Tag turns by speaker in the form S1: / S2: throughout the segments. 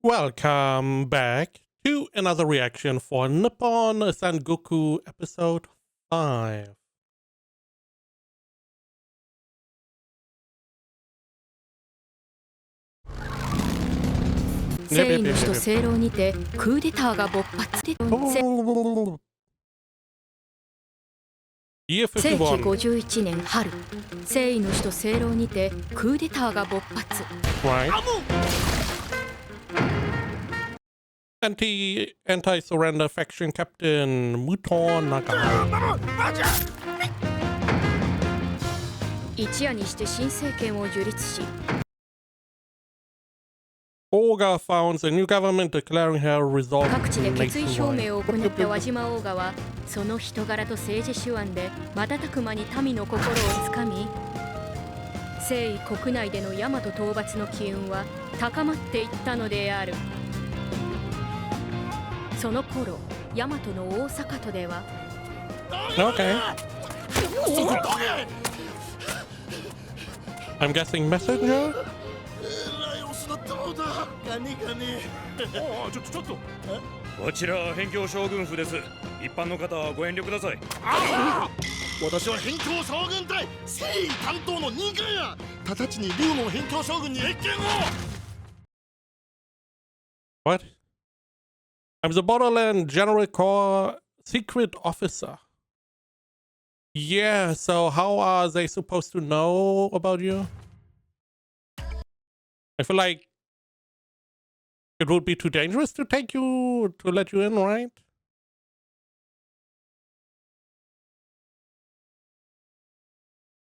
S1: Welcome back to another reaction for Nippon Sangoku episode 5.
S2: 征夷の首都正論にてクーデターが勃発で世紀51年春、征夷の首都正論にてクーデターが勃発。
S1: Anti-surrender faction captain Muto Nagai.
S2: 一夜にして新政権を樹立し、
S1: Oga founds a new government declaring her resolve
S2: 各地で決意
S1: nationwide.
S2: 表明を行った輪島オーガは、その人柄と政治手腕で瞬く間に民の心をつかみ、征夷国内での大和討伐の機運は高まっていったのである。その頃、大和の大阪都では
S1: Okay. I'm guessing messenger?
S3: ちょっとこちら辺境将軍府です。一般の方はご遠慮ください。
S4: 私は辺境将軍隊征夷担当の任官や。直ちに龍門辺境将軍に謁見を。
S1: What? I'm the Borderland General Corps secret officer. Yeah, so how are they supposed to know about you? I feel like it would be too dangerous to let you in, right?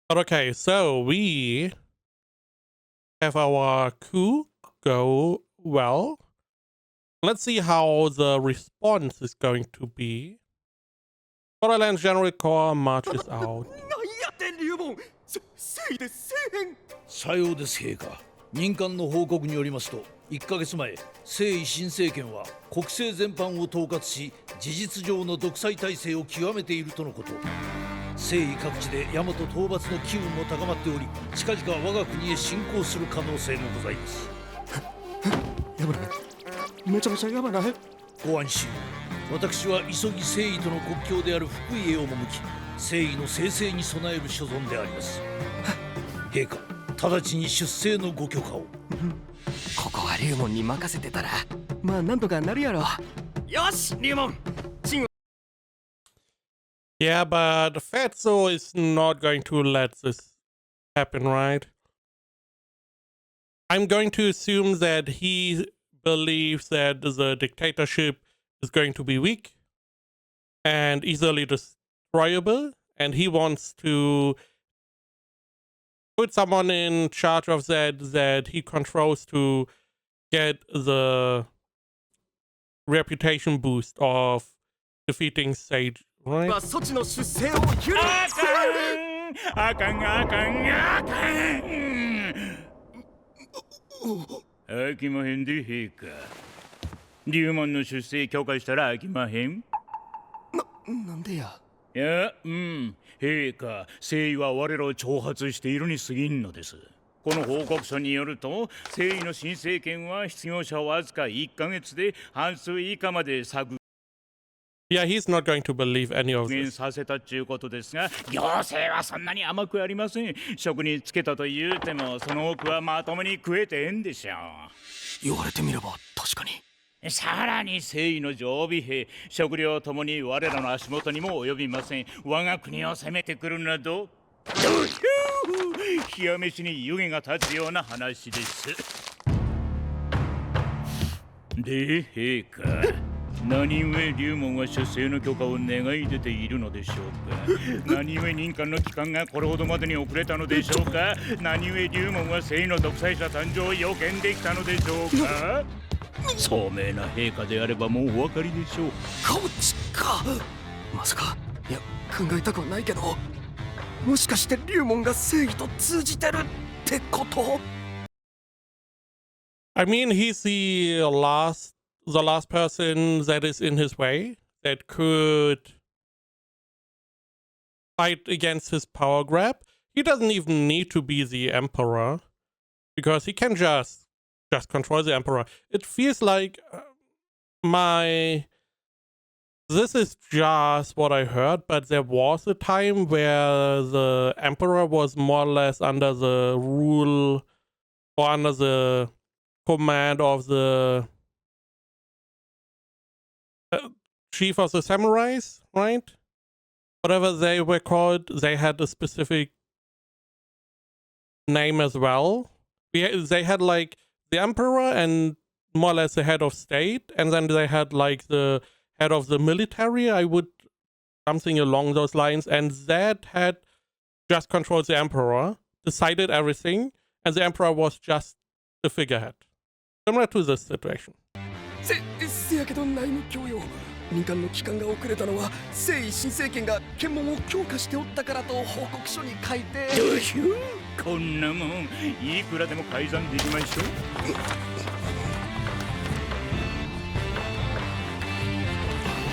S1: But okay, so we have our coup go well. Let's see how the response is going to be. Borderland General Corps marches out.
S5: さようです、陛下。民間の報告によりますと、1ヶ月前、征夷新政権は国政全般を統括し、事実上の独裁体制を極めているとのこと。征夷各地で大和討伐の機運も高まっており、近々我が国へ侵攻する可能性もございます。
S4: やばない。めちゃめちゃやばない。
S5: ご安心を。私は急ぎ征夷との国境である福井へ赴き、征夷の生成に備える所存であります。陛下、直ちに出征のご許可を。
S6: ここは龍門に任せてたら、まあなんとかなるやろ。よし、龍門。
S1: Yeah, but Fatso is not going to let this happen, right? I'm going to assume that he believes that the dictatorship is going to be weak and easily destroyable, and he wants to put someone in charge of that he controls to get the reputation boost of defeating Sage, right?
S6: 措置の出征を許す。
S3: あかん。飽きまへんで、陛下。龍門の出征許可したら飽きまへん。
S6: なんでや。
S3: いや、陛下、征夷は我らを挑発しているに過ぎんのです。この報告書によると、征夷の新政権は失業者をわずか1ヶ月で半数以下まで削
S1: Yeah, he's not going to believe any of
S3: 減
S1: this.
S3: させたっちゅうことですが、行政はそんなに甘くありません。職につけたと言うても、その多くはまともに食えてえんでしょう。
S6: 言われてみれば確かに。
S3: さらに征夷の常備兵、食料ともに我らの足元にも及びません。我が国を攻めてくるなど、冷や飯に湯気が立つような話です。で、陛下、何故龍門は出征の許可を願い出ているのでしょうか。何故任官の期間がこれほどまでに遅れたのでしょうか。何故龍門は征夷の独裁者誕生を予見できたのでしょうか。聡明な陛下であればもうお分かりでしょう。
S6: こっちか。まさか、いや考えたくはないけど、もしかして龍門が正義と通じてるってこと？
S1: I mean, he's the last person that is in his way that could fight against his power grab. He doesn't even need to be the emperor, because he can just just control the emperor. It feels like my. This is just what I heard, but there was a time where the emperor was more or less under the rule or under the command of the chief of the samurais, right? Whatever they were called, they had a specific name as well. They had like the emperor and more or less the head of state, and then they had like the head of the military, something along those lines, and that had just controlled the emperor, decided everything, and the emperor was just the figurehead. Similar to this situation.
S6: せやけど内務卿よ、民間の帰還が遅れたのは征夷新政権が検問を強化しておったからと報告書に書いて。
S3: どうしよう、こんなもんいくらでも改ざんできましょう。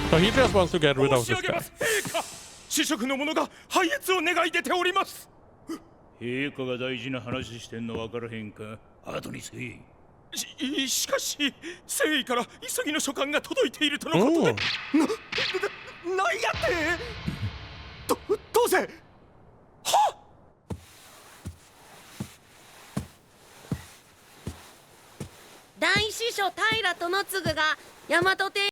S1: So he just wants to get rid of this guy.
S3: 主食の者が拝謁を願い出ております。陛下が大事な話してんの分からへんか。後にせい。しかし征夷から急ぎの書簡が届いているとのことで。
S6: なんやってどうせはっ。
S7: 大司書平殿次が大和帝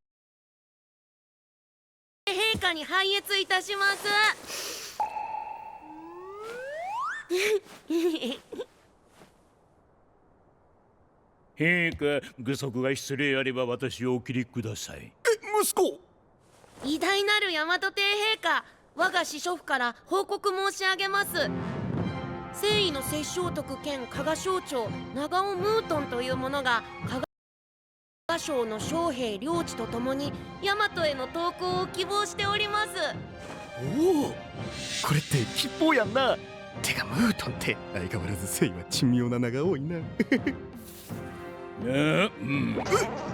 S7: 陛下に拝謁いたします。
S3: 陛下、愚足が失礼あれば私をお切りください。
S6: 息子。
S7: 偉大なる大和帝陛下、我が司書府から報告申し上げます。征夷の摂政徳兼加賀省長長尾ムートンという者が加賀省の将兵領地とともに大和への投降を希望しております。
S6: おお、これって吉報やんな。てかムートンって相変わらず征夷は珍妙な名が多いな。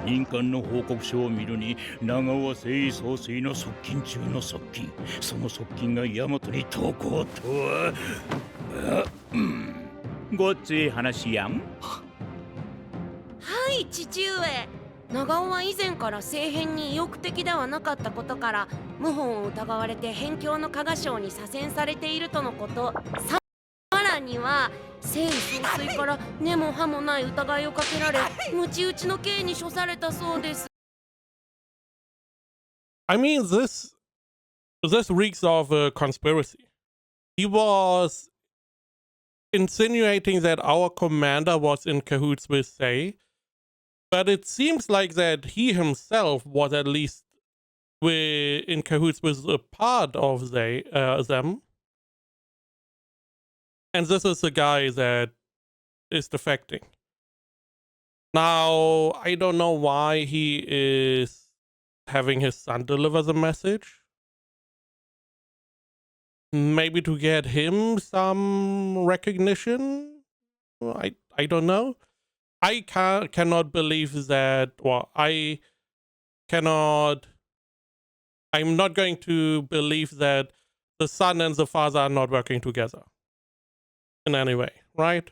S3: 民間の報告書を見るに長尾は征夷総帥の側近中の側近、その側近が大和に投降とは。ごっつい話やん。
S7: はい、父上。長尾は以前から政変に意欲的ではなかったことから謀反を疑われて辺境の加賀省に左遷されているとのこと。さらには征夷総帥から根も葉もない疑いをかけられムチ打ちの刑に処されたそうです。
S1: I mean, this reeks of a conspiracy. He was insinuating that our commander was in cahoots with Sei, but it seems like that he himself was at least in cahoots with a part of them. And this is the guy that is defecting. Now, I don't know why he is having his son deliver the message. Maybe to get him some recognition? I don't know. I cannot believe that, I'm not going to believe that the son and the father are not working together in any way, right?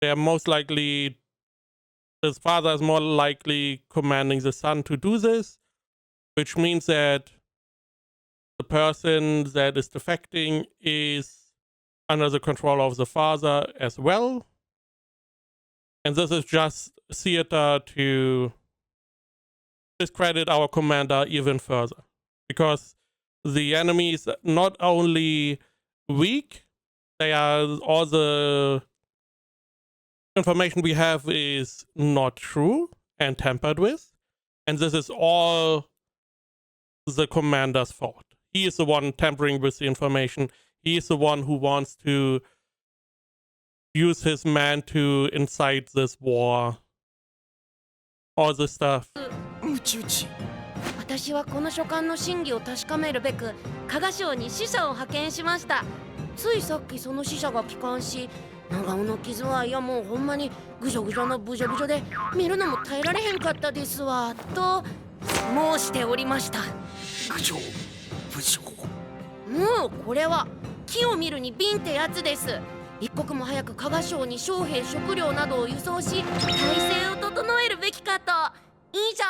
S1: They are most likely, his father is more likely commanding the son to do this, which means that the person that is defecting is under the control of the father as well. And this is just theater to discredit our commander even further. Because the enemy is not only weak, all the information we have is not true and tampered with. And this is all the commander's fault. He is the one tampering with the information. He is the one who wants to use his man to incite this war. All this stuff.
S7: 私はこの書簡の真偽を確かめるべく加賀省に使者を派遣しました。ついさっきその使者が帰還し、長尾の傷はいやもうほんまにぐじょぐじょのぶじょぶじょで見るのも耐えられへんかったですわと申しておりました。
S6: ぐじょぶじょ。
S7: もうこれは木を見るに瓶ってやつです。一刻も早く加賀省に将兵食料などを輸送し体制を整えるべきかと。以上。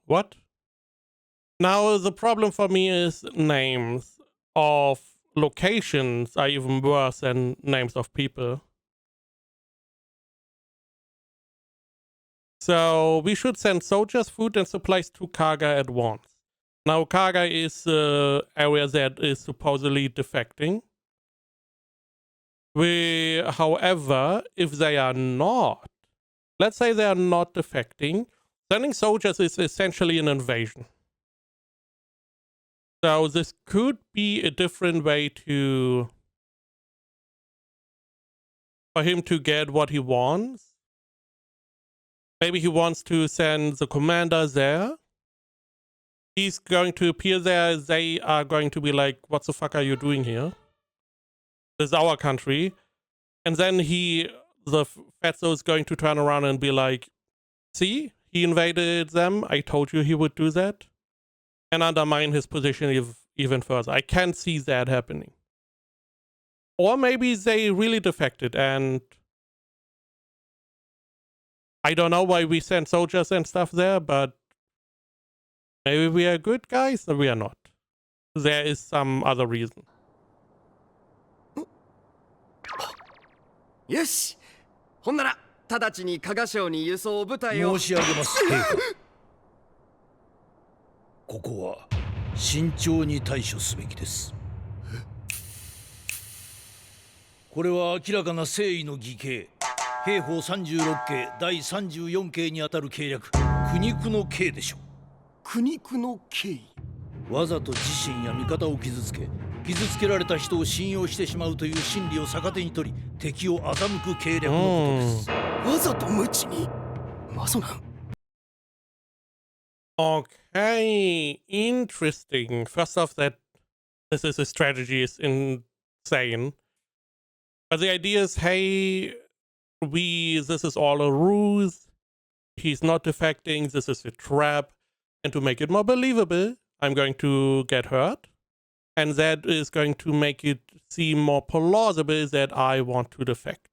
S1: What? Now, the problem for me is names of locations are even worse than names of people. So, we should send soldiers, food, and supplies to Kaga at once. Now, Kaga is the area that is supposedly defecting. However, if they are not, let's say they are not defecting, sending soldiers is essentially an invasion. So this could be a different way for him to get what he wants. Maybe he wants to send the commander there. He's going to appear there. They are going to be like, what the fuck are you doing here? This is our country. And then the Fatso is going to turn around and be like, see, he invaded them. I told you he would do that. And undermine his position even further. I can't see that happening. Or maybe they really defected and I don't know why we send soldiers and stuff there, but maybe we are good guys or we are not. There is some other reason.
S6: よし、ほんなら直ちに加賀省に輸送部隊を
S5: 申し上げます陛下。ここは慎重に対処すべきです。これは明らかな誠意の偽計。兵法36系第34系にあたる計略、苦肉の計でしょう。
S6: 苦肉の計。
S5: わざと自身や味方を傷つけ、傷つけられた人を信用してしまうという心理を逆手に取り、敵を欺く計略のことです。
S6: わざと無知に。まさな。
S1: Okay, interesting. First off, that this is a strategy is insane. But the idea is, hey, this is all a ruse. He's not defecting. This is a trap. And to make it more believable, I'm going to get hurt. And that is going to make it seem more plausible that I want to defect.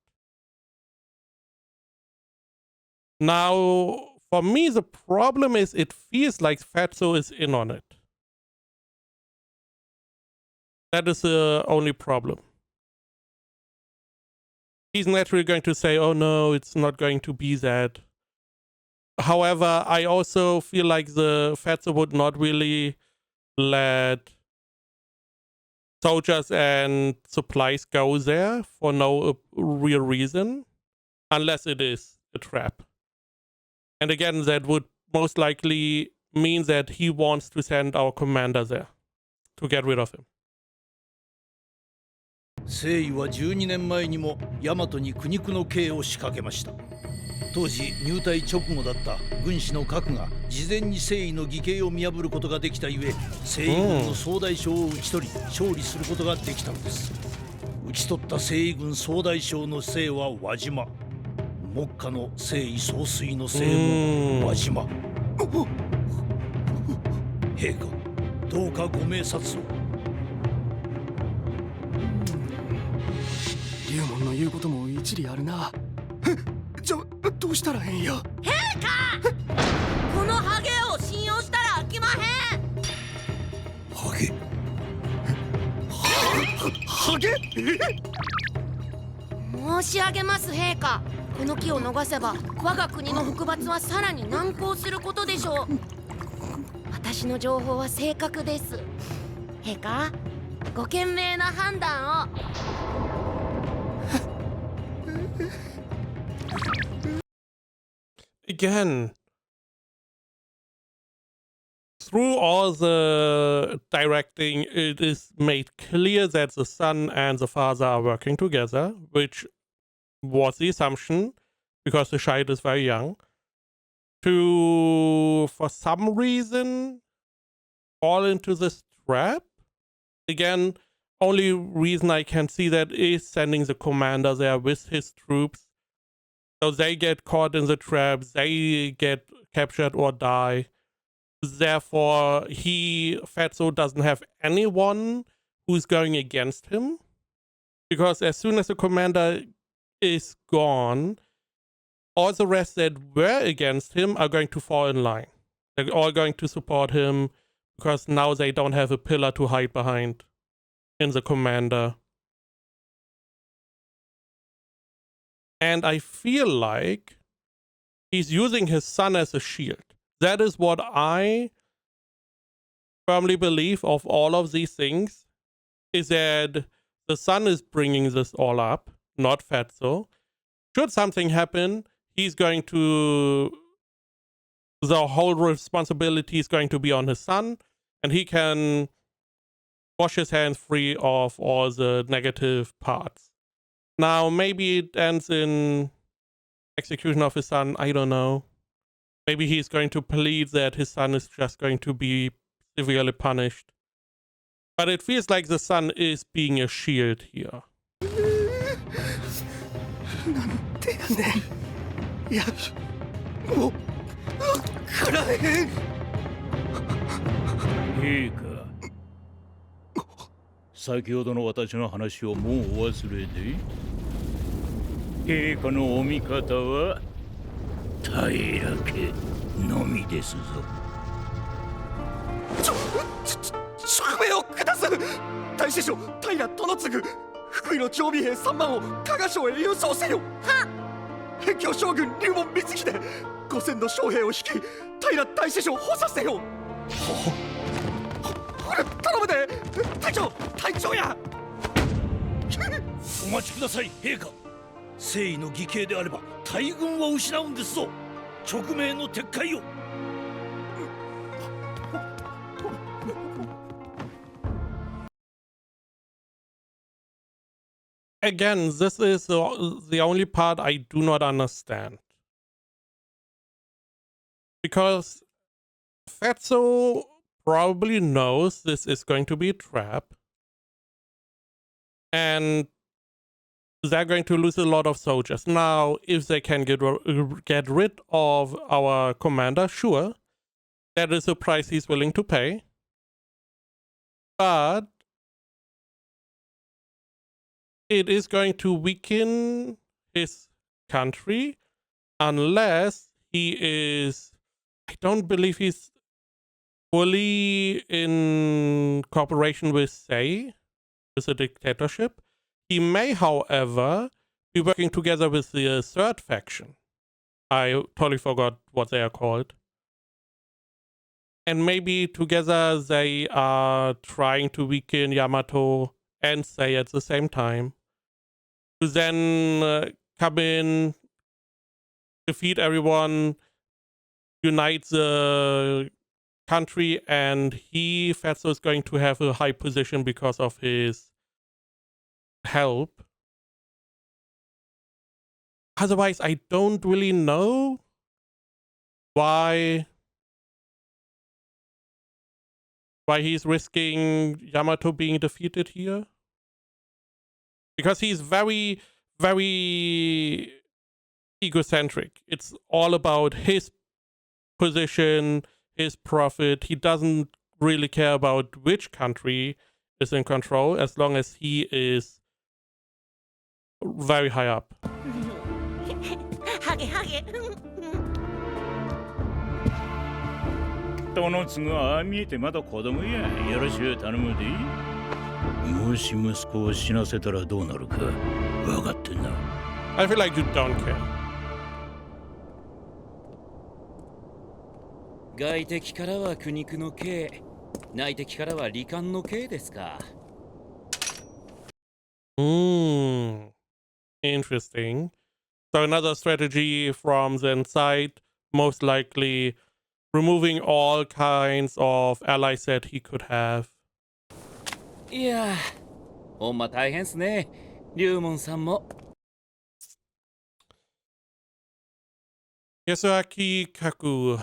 S1: Now, for me, the problem is it feels like Fatso is in on it. That is the only problem. He's naturally going to say, oh no, it's not going to be that. However, I also feel like the Fatso would not really let soldiers and supplies go there for no real reason, unless it is a trap. And again, that would most likely mean that he wants to send our commander there to get rid of him.
S5: 征夷は12年前にも大和に苦肉の計を仕掛けました。当時入隊直後だった軍師の核が事前に征夷の偽計を見破ることができたゆえ、征夷軍の総大将を討ち取り勝利することができたのです。討ち取った征夷軍総大将の姓は輪島。目下の征夷総帥の姓も輪島。陛下、どうかご明察を。
S6: 龍門の言うことも一理あるな。じゃあどうしたらええんや。
S7: 陛下、このハゲを信用したら飽きまへん。
S5: ハゲ？
S6: ハゲ？
S7: 申し上げます陛下、この機を逃せば我が国の北伐はさらに難航することでしょう。私の情報は正確です。陛下、ご賢明な判断を。
S1: Again, through all the directing, it is made clear that the son and the father are working together, which was the assumption, because the child is very young, to, for some reason, fall into this trap. Again, only reason I can see that is sending the commander there with his troops. So they get caught in the trap, they get captured or die. Therefore, Fatso doesn't have anyone who's going against him. Because as soon as the commander is gone, all the rest that were against him are going to fall in line. They're all going to support him because now they don't have a pillar to hide behind in the commander. And I feel like he's using his son as a shield. That is what I firmly believe of all of these things, is that the son is bringing this all up, not Fatso. Should something happen, he's going to... the whole responsibility is going to be on his son, and he can wash his hands free of all the negative parts. Now, maybe it ends in execution of his son, I don't know. Maybe he's going to plead that his son is just going to be severely punished. But it feels like the son is being a shield here.
S6: なんでやねん。いや、もう食らえん。
S3: 陛下、先ほどの私の話をもうお忘れで。陛下のお味方は平家のみですぞ。
S6: 宿命を下す。大師匠平殿次、福井の常備兵3万を加賀省へ輸送せよ。はっ。辺境将軍龍門光秀5000の将兵を引き平大師匠を補佐せよ。ほら頼むで隊長や。
S5: お待ちください、陛下。征夷の義兄であれば大軍を失うんですぞ。勅命の撤回を。
S1: Again, this is the only part I do not understand. Because Fatso probably knows this is going to be a trap. And they're going to lose a lot of soldiers. Now, if they can get rid of our commander, sure. That is a price he's willing to pay. But it is going to weaken his country unless he is... I don't believe he's fully in cooperation with Sei, with a dictatorship. He may, however, be working together with the third faction. I totally forgot what they are called. And maybe together they are trying to weaken Yamato and Sei at the same time. To then come in, defeat everyone, unite the country, and Fatso, is going to have a high position because of his help. Otherwise, I don't really know why he's risking Yamato being defeated here. Because he's very, very egocentric. It's all about his position, his profit. He doesn't really care about which country is in control as long as he is very high up.
S7: ハゲハゲ。
S3: 殿次はああ見えてまだ子供や。よろしゅう頼むで。もし息子を死なせたらどうなるか分かってんな。
S1: I feel like you don't care.
S8: 外敵からは苦肉の刑、内敵からは罹患の刑ですか。
S1: Interesting. So another strategy from the inside, most likely removing all kinds of allies that he could have.
S8: いや、ほんま大変っすね、龍門さんも。
S1: Yasuaki Kaku.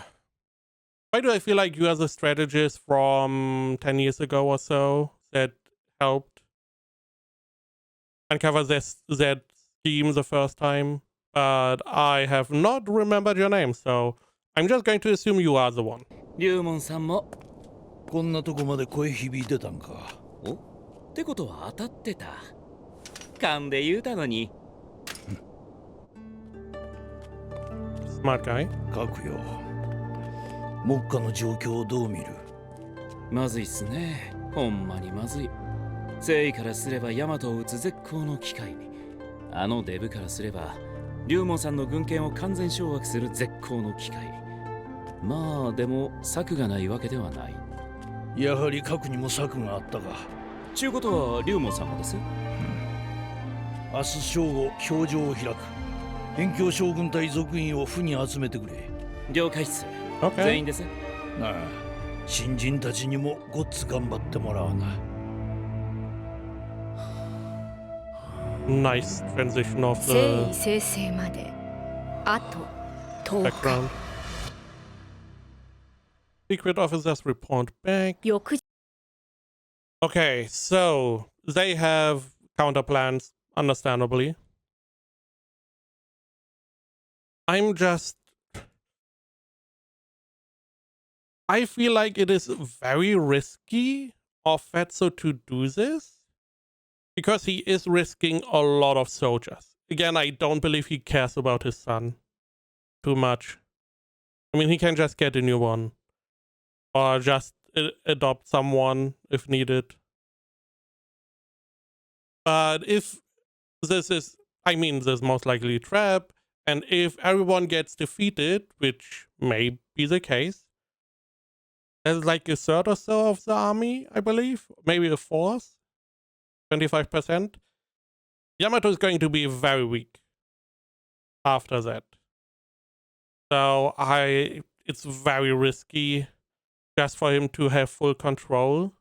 S1: Why do I feel like you are the strategist from 10 years ago or so that helped uncover that scheme the first time? But I have not remembered your name, so I'm just going to assume you are the one.
S8: 龍門さんも。
S5: こんなとこまで声響いてたんか。
S8: おってことは当たってた。勘で言うたのに。
S1: Smart guy.
S5: 書くよ。目下の状況をどう見る？
S8: まずいっすね。ほんまにまずい。誠意からすればヤマトを撃つ絶好の機会。あのデブからすれば龍門さんの軍権を完全掌握する絶好の機会。まあでも策がないわけではない。
S5: やはり核にも策があったか。
S8: ちゅうことは龍門さんもです。
S5: 明日正午表情を開く。辺境将軍隊属員を府に集めてくれ。
S8: 了解っす。
S1: Okay.
S8: 全員です。
S5: なあ、新人たちにもごっつ頑張ってもらわな。
S1: Nice transition of
S2: 征
S1: the
S2: 夷生成まであと10日。
S1: background. Secret officers report back.
S2: 翌日
S1: Okay, so they have counter plans, understandably. I'm just. I feel like it is very risky of Fatso to do this because he is risking a lot of soldiers. Again, I don't believe he cares about his son too much. I mean, he can just get a new one or just adopt someone if needed. But if this is, I mean, this is most likely a trap, and if everyone gets defeated, which may be the case, there's like a third or so of the army, I believe, maybe a fourth, 25%. Yamato is going to be very weak after that. So it's very risky just for him to have full control.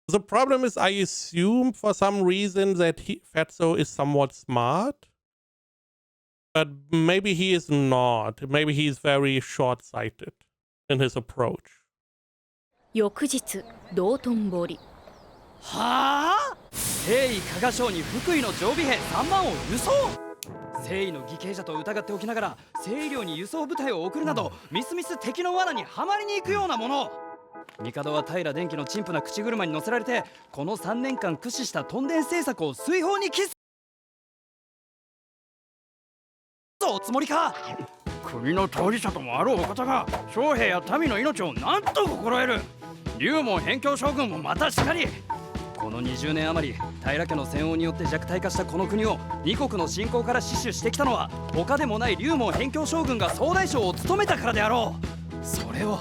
S1: The problem is, I assume for some reason that Fatso is somewhat smart, but maybe he is not. Maybe he is very short-sighted in his approach.
S2: 翌日道頓堀。
S9: はあ、征夷加賀将に福井の常備兵3万を輸送。征夷の義兄者と疑っておきながら征夷領に輸送部隊を送るなどみすみす敵の罠にはまりに行くようなもの。帝は平電機の陳腐な口車に乗せられてこの3年間駆使した屯田政策を水泡に帰すおつもりか。国の当事者ともあるお方が将兵や民の命を何と心得る。龍門辺境将軍もまたしかり。この20年余り平家の戦王によって弱体化したこの国を二国の侵攻から死守してきたのは他でもない龍門辺境将軍が総大将を務めたからであろう。それを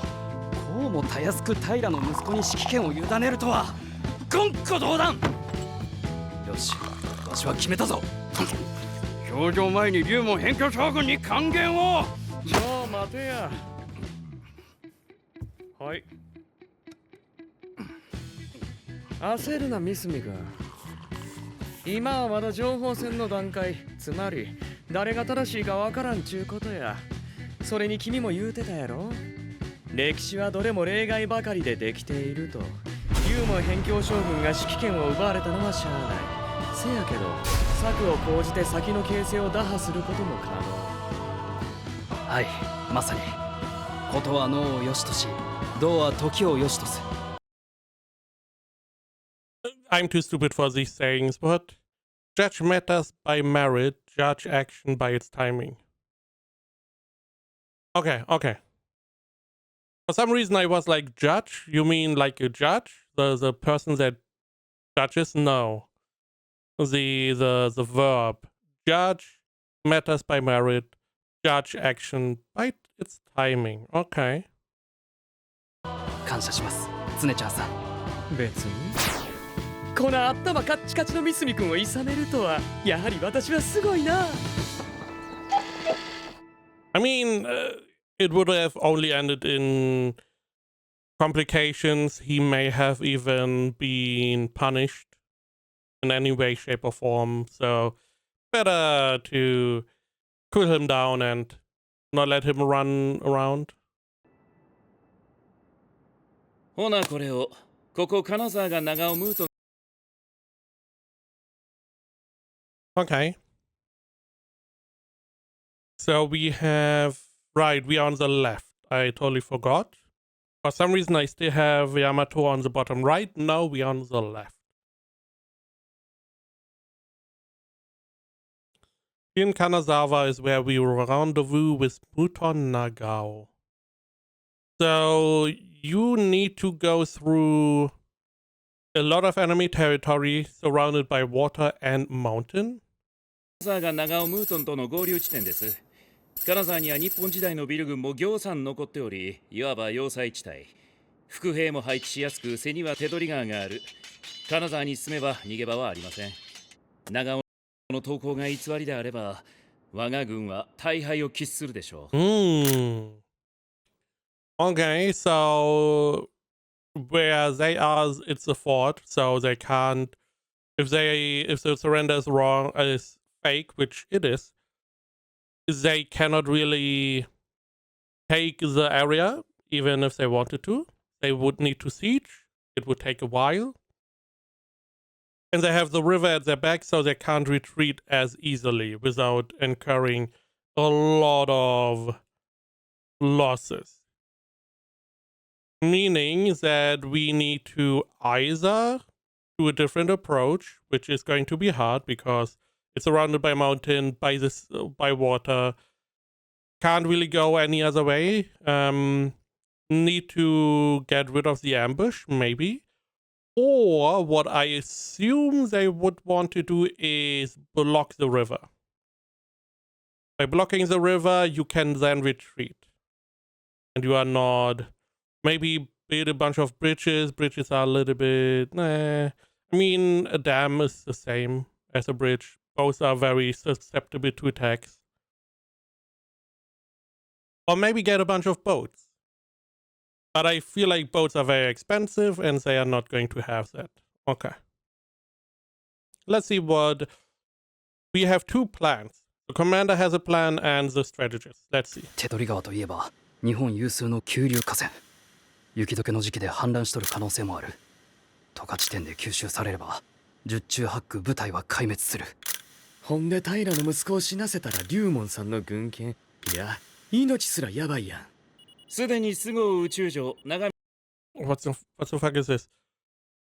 S9: こうもたやすく平の息子に指揮権を委ねるとは言語道断。よし、わしは決めたぞ。表情前に龍門辺境将軍に還元を。
S3: ちょ待てや。はい。焦るなミスミが。今はまだ情報戦の段階、つまり誰が正しいかわからんちゅうことや。それに君も言うてたやろ。歴史はどれも例外ばかりでできていると。龍門辺境将軍が指揮権を奪われたのはしゃあない。せやけど策を講じて先の形勢を打破することも可能。
S9: はい、まさに。ことは脳を良しとし、道は時を良しとす。
S1: I'm too stupid for these sayings, but judge matters by merit, judge action by its timing. Okay. For some reason I was like, judge? You mean like a judge? The person that judges? No. The verb. Judge matters by merit, judge action by its timing. Okay.
S9: 感謝します、常ちゃんさん。
S3: 別に。この頭カッチカチのミスミ君をいさめるとはやはり私はすごいな。
S1: I mean, it would have only ended in complications. He may have even been punished in any way, shape, or form. So, better to cool him down and not let him run around.
S8: ほなこれをここ金沢が長尾ムート
S1: Okay. So we have... Right, we are on the left. I totally forgot. For some reason, I still have Yamato on the bottom right. Now we are on the left. In Kanazawa is where we rendezvous with Muton Nagao. So you need to go through a lot of enemy territory surrounded by water and mountain.
S8: 金沢が長尾ムートンとの合流地点です。金沢には日本時代のビル群もぎょうさん残っており、いわば要塞地帯。伏兵も配置しやすく、背には手取り川がある。金沢に進めば逃げ場はありません。長尾の投稿が偽りであれば、我が軍は大敗を喫するでしょう。
S1: Okay, so where they are, it's a fort, so they can't. If the surrender is wrong, is fake, which it is, they cannot really take the area, even if they wanted to. They would need to siege. It would take a while. And they have the river at their back, so they can't retreat as easily without incurring a lot of losses. Meaning that we need to either do a different approach, which is going to be hard because it's surrounded by mountain, by water, can't really go any other way. Need to get rid of the ambush, maybe. Or what I assume they would want to do is block the river. By blocking the river, you can then retreat. And you are not... Maybe build a bunch of bridges. Bridges are a little bit... I mean, a dam is the same as a bridge. Both are very susceptible to attacks. Or maybe get a bunch of boats. But I feel like boats are very expensive and they are not going to have that. Okay. Let's see what... We have two plans. The commander has a plan and the strategist. Let's see.
S9: 手取川といえば日本有数の急流河川。雪解けの時期で氾濫しとる可能性もある。十勝地点で吸収されれば十中八九部隊は壊滅する。
S10: ほんで平の息子を死なせたら龍門さんの軍権、いや命すらやばいやん。
S8: すでに菅生宇宙城長
S1: What the fuck is this?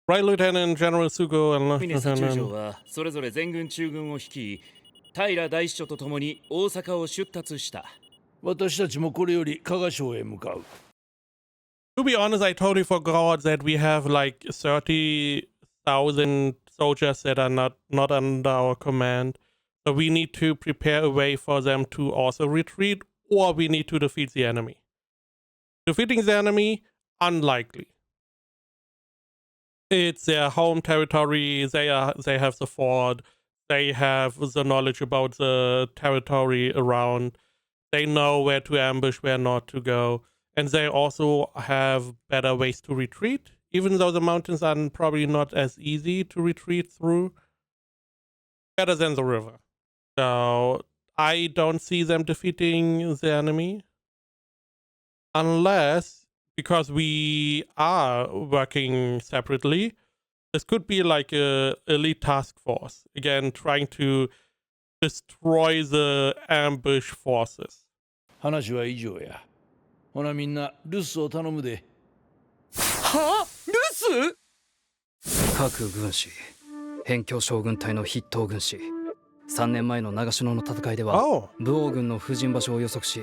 S1: Right Lieutenant General Sugo and
S8: 峰宇宙城はそれぞれ全軍中軍を率い、平大使長と共に大阪を出立した。
S5: 私たちもこれより加賀省へ向かう。
S1: To be honest, I totally forgot that we have like 30,000 soldiers that are not under our command. So we need to prepare a way for them to also retreat, or we need to defeat the enemy. Defeating the enemy, unlikely. It's their home territory. They have the fort. They have the knowledge about the territory around. They know where to ambush, where not to go. And they also have better ways to retreat, even though the mountains are probably not as easy to retreat through. Better than the river. So I don't see them defeating the enemy. Unless, because we are working separately, this could be like a elite task force. Again, trying to destroy the ambush forces.
S5: 話は以上や。ほなみんな留守を頼むで。
S9: は？留守？各軍師、辺境将軍隊の筆頭軍師。3年前の長篠の戦いでは、武王軍の布陣場所を予測し、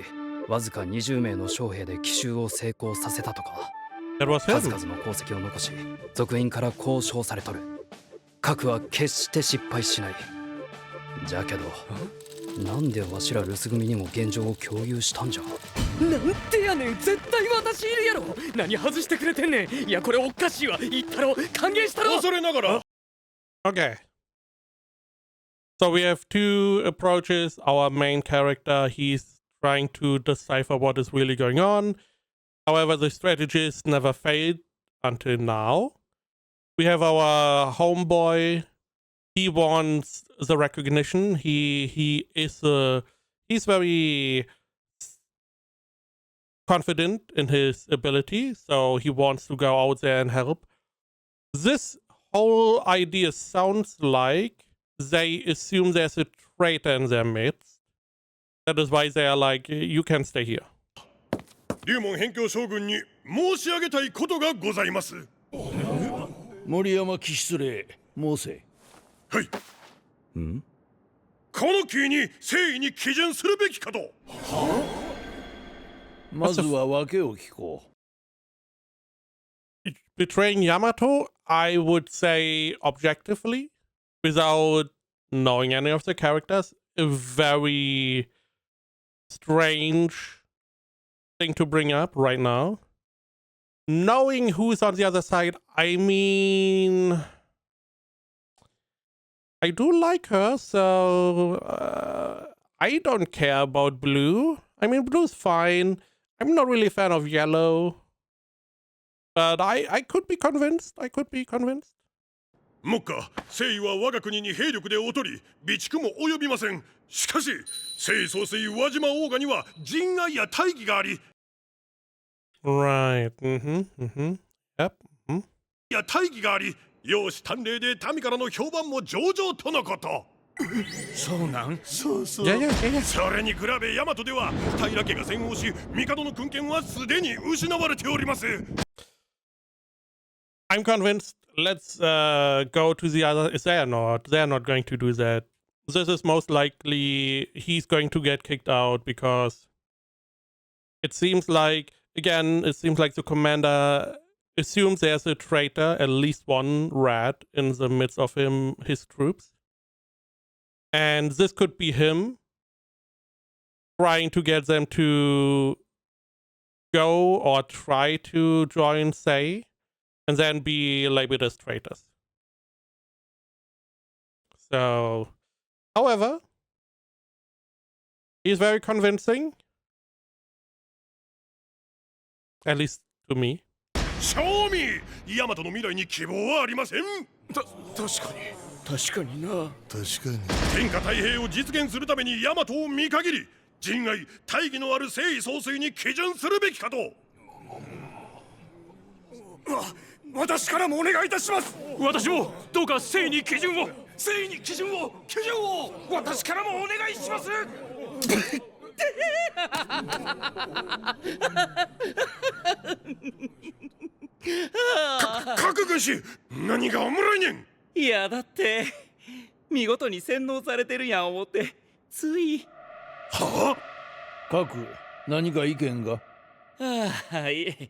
S9: わずか20名の将兵で奇襲を成功させたとか。数々の功績を残し、族員からこう称されとる。核は決して失敗しない。じゃけど、なんでわしら留守組にも現状を共有したんじゃ。
S10: なんてやねん、絶対私いるやろ。何外してくれてんねん。いやこれおかしいわ。言ったろ、歓迎したろ。
S5: 恐れながら。
S1: Okay. So we have two approaches. Our main character, he's trying to decipher what is really going on. However, the strategist never failed until now. We have our homeboy. He wants the recognition. He's very confident in his ability, so he wants to go out there and help. This whole idea sounds like they assume there's a traitor in their midst. That is why they are like, you can stay here.
S4: 龍門辺境将軍に申し上げたいことがございます。
S5: 森山騎失礼申せ。
S4: はい。この木に誠意に基準するべきかと。
S5: まずは訳を聞こ
S1: う。Betraying Yamato, I would say objectively, without knowing any of the characters, a very strange thing to bring up right now. Knowing who's on the other side, I mean, I do like her, so I don't care about blue. I mean, blue's fine. I'm not really a fan of yellow, but I could be convinced. I could be convinced.
S4: 目下、征夷は我が国に兵力で劣り、備蓄も及びません。しかし、征夷総帥宇和島大賀には仁愛や大義があり。
S1: Right. Yep.
S4: や大義があり、容姿端麗で民からの評判も上々とのこと。
S3: そうなん？
S4: そうそう。
S1: Yeah.
S4: それに比べ大和では平家が戦後し、帝の君権はすでに失われております。
S1: I'm convinced. Let's go to the other. They're not. They're not going to do that. This is most likely he's going to get kicked out because it seems like, again, it seems like the commander assumes there's a traitor, at least one rat in the midst of his troops. And this could be him trying to get them to go or try to join Sei and then be labeled as traitors. So, however, he's very convincing. At least to me.
S4: 正味、大和の未来に希望はありません。
S9: 確かにな。
S4: 確かに。天下太平を実現するために大和を見限り、仁愛、大義のある征夷総帥に基準するべきかと。
S9: 私からもお願いいたします。私もどうか誠意に基準を私からもお願いします。
S4: 各軍師、何がおもろいねん。
S8: いやだって見事に洗脳されてるやん思ってつい。
S4: は
S5: あ？各何か意見が？
S8: はい。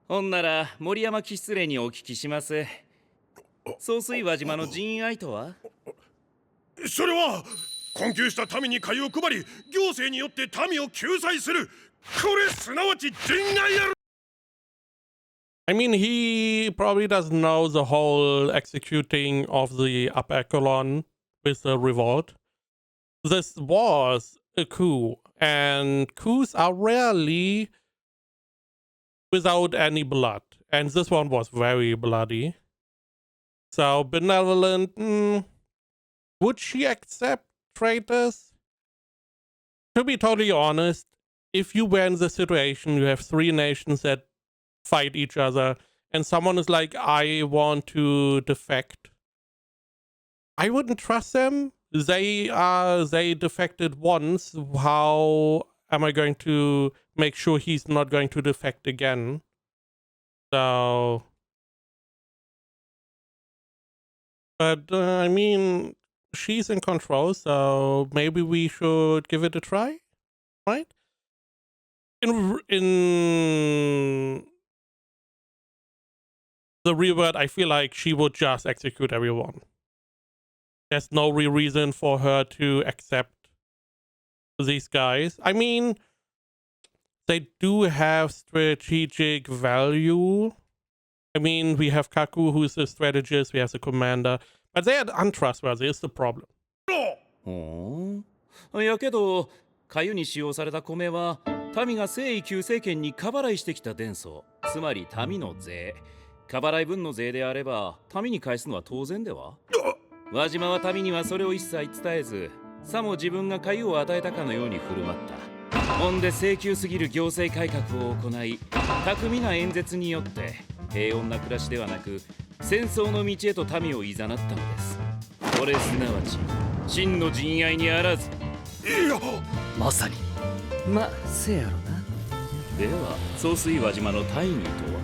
S8: ほんなら森山騎失礼にお聞きします。総帥輪島の仁愛とは？
S4: それは困窮した民に買いを配り、行政によって民を救済する。これすなわち仁愛やろ。
S1: I mean, he probably doesn't know the whole executing of the upper echelon with the revolt. This was a coup, and coups are rarely without any blood, and this one was very bloody. So benevolent, would she accept traitors? To be totally honest, if you were in the situation, you have three nations that fight each other, and someone is like, I want to defect, I wouldn't trust them. They defected once. How am I going to make sure he's not going to defect again? So, but I mean, she's in control, so maybe we should give it a try, right? In the real world, I feel like she would just execute everyone. There's no real reason for her to accept these guys. I mean, they do have strategic value. I mean, we have Kaku, who's the strategist, we have the commander, but they are untrustworthy, is the problem.
S8: やけど、かゆに使用された米は民が征夷旧政権に過払いしてきた伝送、つまり民の税。過払い分の税であれば民に返すのは当然では？輪島は民にはそれを一切伝えず、さも自分がかゆを与えたかのように振る舞った。ほんで性急すぎる行政改革を行い、巧みな演説によって平穏な暮らしではなく戦争の道へと民を誘ったのです。これすなわち真の陣愛にあらず。
S4: いや、
S10: まさに。ま、せやろな。
S8: では総帥輪島の大義とは。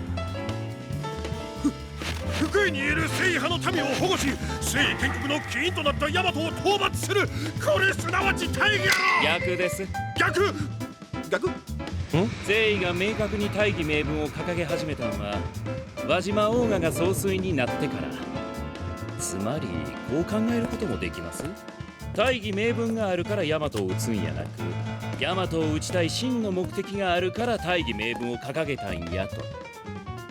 S4: 福井にいる征夷派の民を保護し、征夷建国の起因となった大和を討伐する、これすなわち大義やろ。
S8: 逆です。
S4: 逆
S8: 征夷が明確に大義名分を掲げ始めたのは輪島王我が総帥になってから。つまりこう考えることもできます。大義名分があるから大和を討つんやなく、大和を討ちたい真の目的があるから大義名分を掲げたんやと。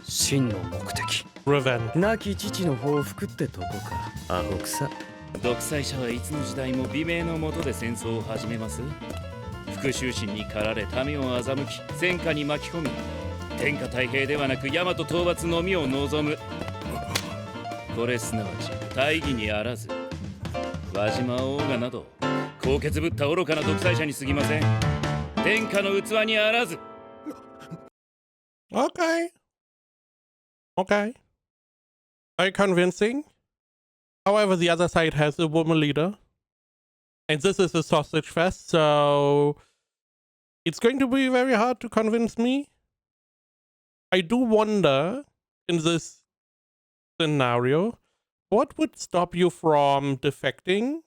S10: 真の目的。
S1: Revenge.
S10: 亡き父の報復ってとこか。アホくさ。
S8: 独裁者はいつの時代も美名の下で戦争を始めます。復讐心に駆られ民を欺き戦火に巻き込み、天下太平ではなく大和討伐のみを望む。これすなわち大義にあらず、輪島王我など高潔ぶった愚かな独裁者に過ぎません。天下の器にあらず。
S1: Okay. Okay. Very convincing. However, the other side has a woman leader. And this is a sausage fest, so it's going to be very hard to convince me. I do wonder, in this scenario, what would stop you from defecting?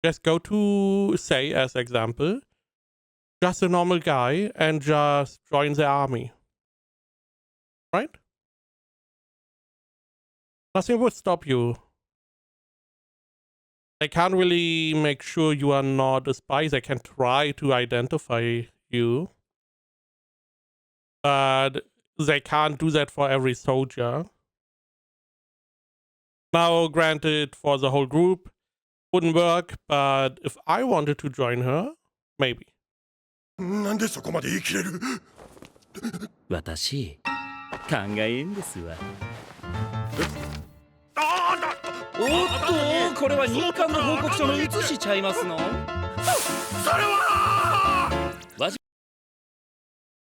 S1: Just go to, say, as example, just a normal guy and just join the army. Right? Nothing would stop you. They can't really make sure you are not a spy. They can try to identify you. But they can't do that for every soldier. Now, granted, for the whole group, wouldn't work, but if I wanted to join her, maybe.
S4: なんでそこまで言い切れる。
S8: 私考えんですわ。おっと、これは任官の報告書の写しちゃいますの。
S4: それは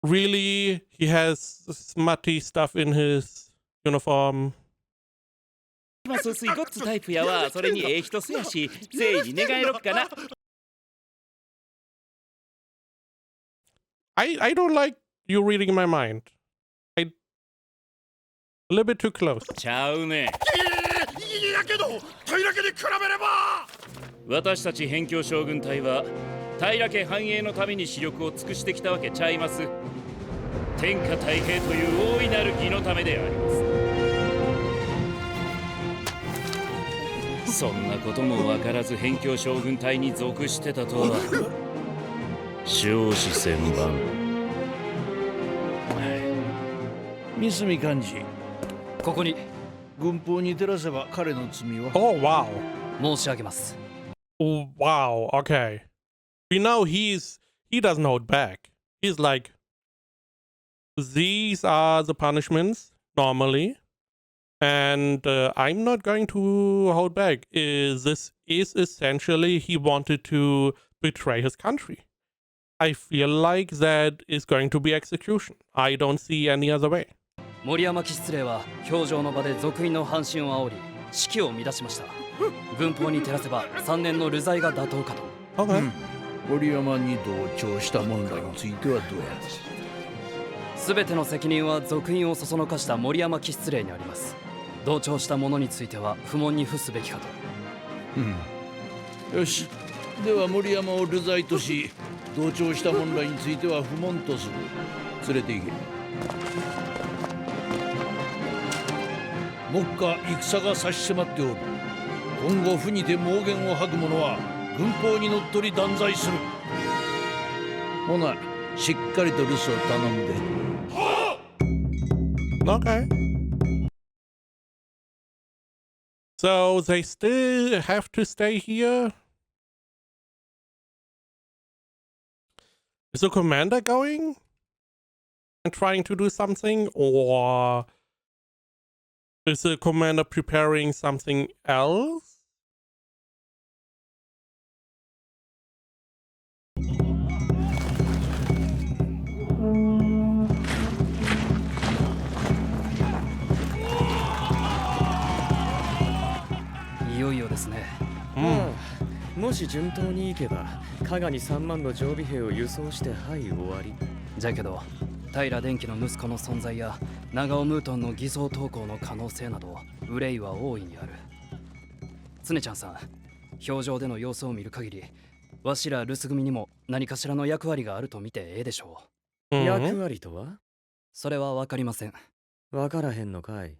S1: Really? He has smutty stuff in his uniform.
S8: 総帥ゴッツタイプやわ。それにええ人せやし、誠意に願えろっかな。
S1: I don't like you reading my mind. A little bit too close.
S8: ちゃうね。
S4: いやけど平家に比べれば。
S8: 私たち辺境将軍隊は平家繁栄のために視力を尽くしてきたわけちゃいます。天下太平という大いなる義のためであります。そんなことも分からず辺境将軍隊に属してたとは少子千万。
S5: 三角幹事、
S10: ここに
S5: 軍法に照らせば彼の罪は。
S1: Oh, wow.
S10: 申し上げます。
S1: Oh, wow. Okay. We know he doesn't hold back. He's like, these are the punishments normally. And I'm not going to hold back. This is essentially he wanted to betray his country. I feel like that is going to be execution. I don't see any other way.
S10: 森山騎失令は表情の場で賊員の半身を煽り士気を乱しました。軍法に照らせば3年の流罪が妥当かと。
S1: Okay.
S5: 森山に同調した問題についてはどうや。
S10: すべての責任は賊員をそそのかした森山騎失令にあります。同調した者については不問に付すべきかと。
S5: よし、では森山を流罪とし、同調した問題については不問とする。連れて行け。目下戦が差し迫っておる。今後府にて妄言を吐く者は軍法にのっとり断罪する。ほな、しっかりと留守を頼むで。
S1: Okay. So they still have to stay here? Is the commander going and trying to do something? Or is the commander preparing something else?
S10: よいよですね。
S6: もし順当にいけば加賀に3万の常備兵を輸送してはい終わり。
S10: じゃけど平電機の息子の存在や長尾ムートンの偽装投稿の可能性など憂いは大いにある。常ちゃんさん、表情での様子を見る限りわしら留守組にも何かしらの役割があると見てええでしょう。
S6: 役割とは
S10: それは分かりません。
S6: 分からへんのかい。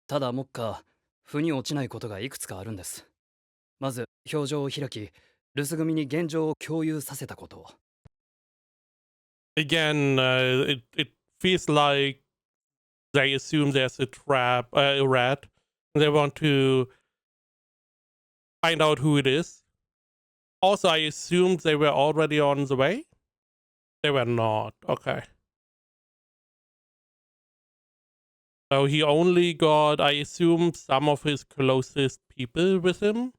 S10: ただ目下腑に落ちないことがいくつかあるんです。まず表情を開き留守組に現状を共有させたこと。
S1: Again, it feels like they assume there's a trap, a rat, and they want to find out who it is. Also, I assumed they were already on the way. They were not. Okay. So he only got, I assume, some of his closest people with him.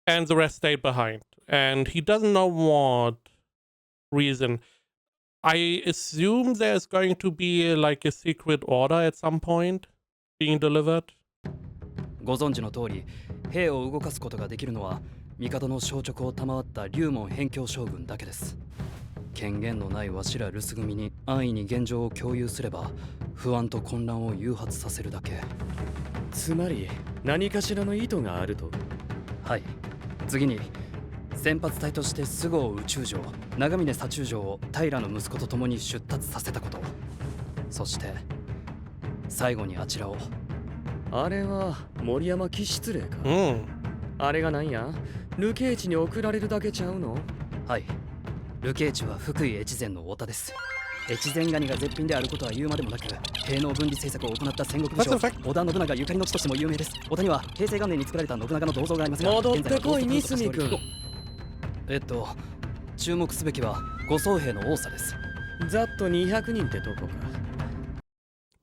S1: And the rest stayed behind. And he doesn't know what reason. I assume there's going to be like a secret order at some point being delivered.
S10: ご存知の通り、兵を動かすことができるのは帝の消直を賜った龍門辺境将軍だけです。権限のないわしら留守組に安易に現状を共有すれば不安と混乱を誘発させるだけ。
S6: つまり何かしらの意図があると。
S10: はい。次に先発隊として菅生宇宙城、長峰左中城を平の息子と共に出立させたこと。そして最後にあちらを。
S6: あれは森山騎失礼か。あれがなんや、流刑地に送られるだけちゃうの。
S10: はい。流刑地は福井越前の太田です。越前ガニが絶品であることは言うまでもなく、兵能分離政策を行った戦国武将織田信長ゆかりの地としても有名です。太田には平成元年に作られた信長の銅像がありますが、
S6: 戻ってこい三角君。
S10: 注目すべきは護送兵の多さです。
S6: ざっと200人ってとこか。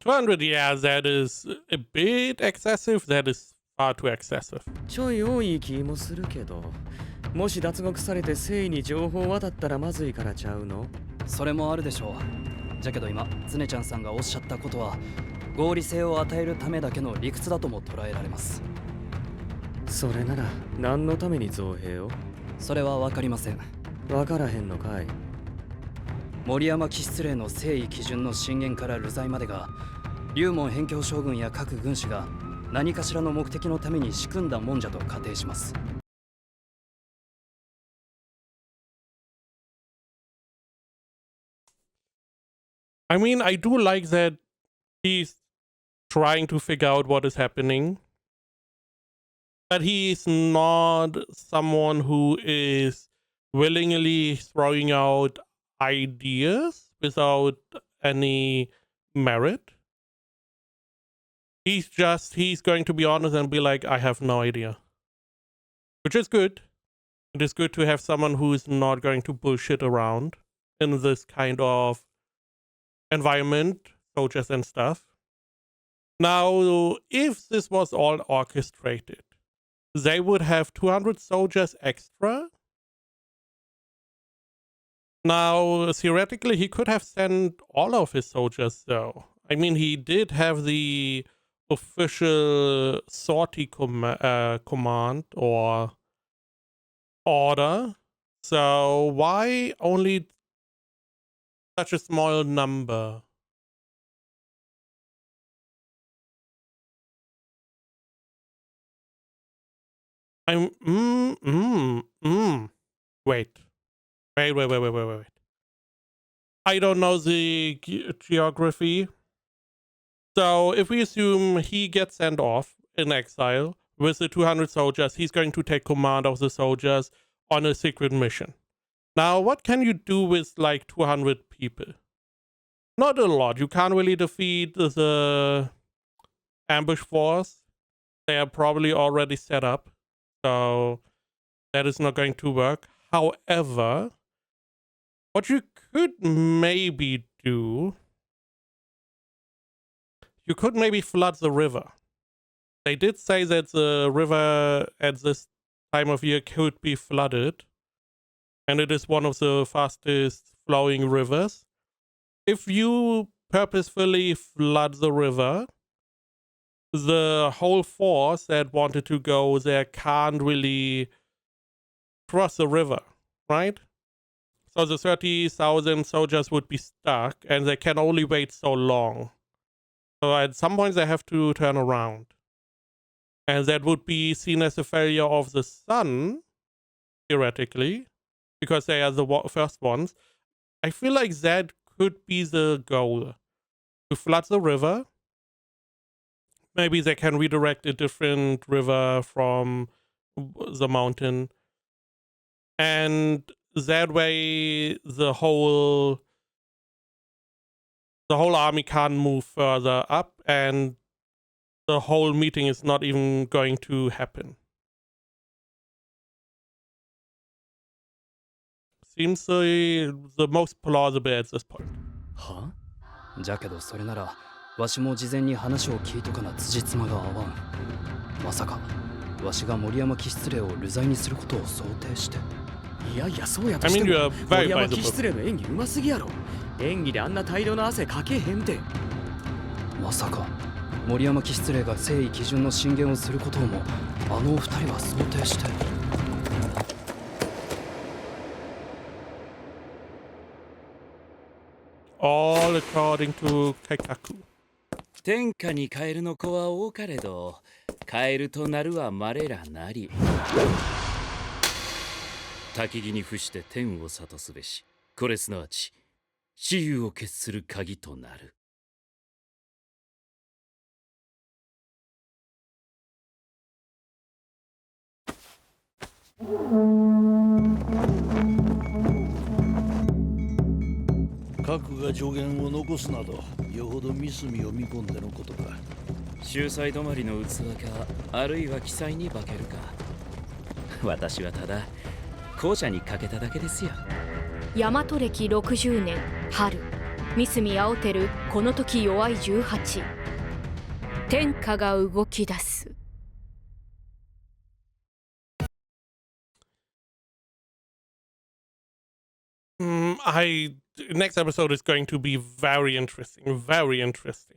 S1: 200, yeah, that is a bit excessive. That is far too excessive.
S6: ちょい多い気もするけど、もし脱獄されて誠意に情報渡ったらまずいからちゃうの。
S10: それもあるでしょう。じゃけど今常ちゃんさんがおっしゃったことは合理性を与えるためだけの理屈だとも捉えられます。
S6: それなら何のために造兵を。
S10: それは分かりません。
S6: 分からへんのかい。
S10: 森山騎失令の征夷基準の進言から流罪までが龍門辺境将軍や各軍師が何かしらの目的のために仕組んだもんじゃと仮定します。
S1: I mean, I do like that he's trying to figure out what is happening. But he's not someone who is willingly throwing out ideas without any merit. He's going to be honest and be like, I have no idea. Which is good. It is good to have someone who is not going to bullshit around in this kind of environment, soldiers and stuff. Now, if this was all orchestrated, they would have 200 soldiers extra. Now, theoretically, he could have sent all of his soldiers, though. I mean, he did have the official sortie command or order. So why only such a small number? Wait. I don't know the geography. So if we assume he gets sent off in exile with the 200 soldiers, he's going to take command of the soldiers on a secret mission. Now, what can you do with like 200 people? Not a lot. You can't really defeat the ambush force. They are probably already set up. So that is not going to work. However, what you could maybe do, you could maybe flood the river. They did say that the river at this time of year could be flooded. And it is one of the fastest flowing rivers. If you purposefully flood the river, the whole force that wanted to go there can't really cross the river, right? So the 30,000 soldiers would be stuck, and they can only wait so long. So at some point they have to turn around. And that would be seen as a failure of the sun, theoretically, because they are the first ones. I feel like that could be the goal. To flood the river. Maybe they can redirect a different river from the mountain. And that way the whole army can't move further up, and the whole meeting is not even going to happen. Seems the most plausible at this point.
S10: はじゃけどそれならわしも事前に話を聞いとかな辻褄が合わん。まさかわしが森山騎失礼を流罪にすることを想定して。
S6: いやいやそうやとしても森山騎失礼の演技うますぎやろ。演技であんな大量の汗かけへんて。
S10: まさか森山騎失礼が征夷基準の進言をすることをもあのお二人は想定して。
S1: All according to Kaikaku.
S8: 天下にカエルの子は多かれど、カエルとなるはまれらなり。焚木に伏して天を諭すべし。これすなわち雌雄を決する鍵となる。
S5: 核が助言を残すなど、よほどミスミを見込んでのことか。
S8: 秀才止まりの器か、あるいは記載に化けるか。私はただ後者にかけただけですよ。
S2: 大和歴60年春、三隅青てるこの時弱い18。天下が動き出す。
S1: Next episode is going to be very interesting. Very interesting.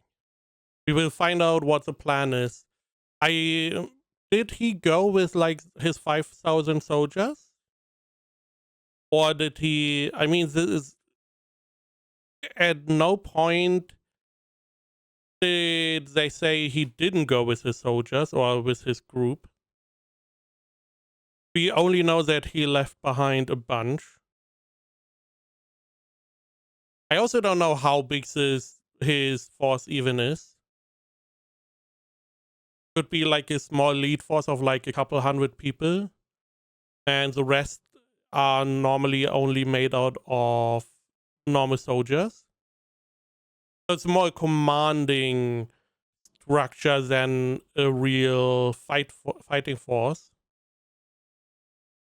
S1: We will find out what the plan is. Did he go with like his 5,000 soldiers? Or did he? I mean, this is at no point did they say he didn't go with his soldiers or with his group. We only know that he left behind a bunch. I also don't know how big his force even is. Could be like a small lead force of like a couple hundred people, and the rest are normally only made out of normal soldiers. So it's more a commanding structure than a real fighting force.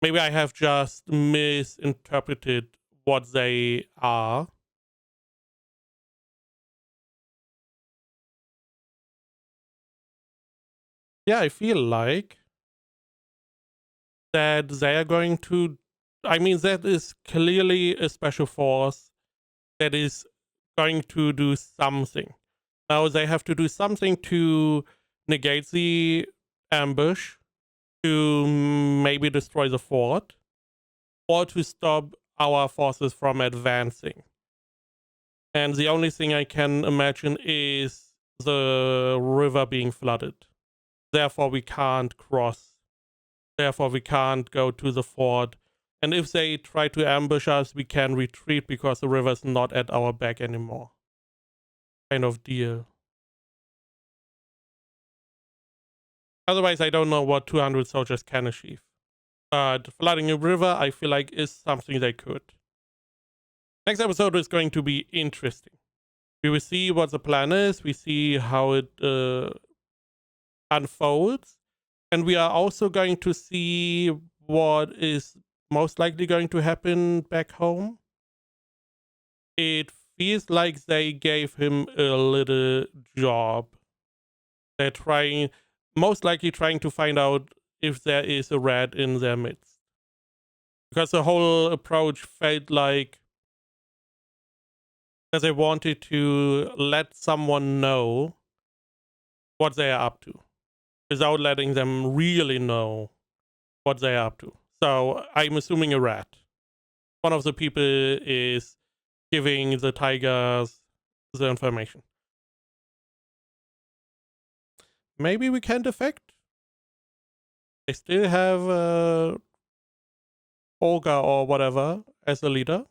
S1: Maybe I have just misinterpreted what they are. Yeah, I feel like that they are going to. I mean, that is clearly a special force that is going to do something. Now they have to do something to negate the ambush, to maybe destroy the fort, or to stop our forces from advancing. And the only thing I can imagine is the river being flooded. Therefore, we can't cross. Therefore, we can't go to the fort. And if they try to ambush us, we can retreat because the river is not at our back anymore. Kind of deal. Otherwise, I don't know what 200 soldiers can achieve. But flooding a river, I feel like, is something they could. Next episode is going to be interesting. We will see what the plan is. We see how it unfolds, and we are also going to see what is most likely going to happen back home. It feels like they gave him a little job. They're most likely trying to find out if there is a rat in their midst, because the whole approach felt like that they wanted to let someone know what they are up to without letting them really know what they are up to. So I'm assuming a rat. One of the people is giving the tigers the information. Maybe we can defect. They still have Olga or whatever as a leader.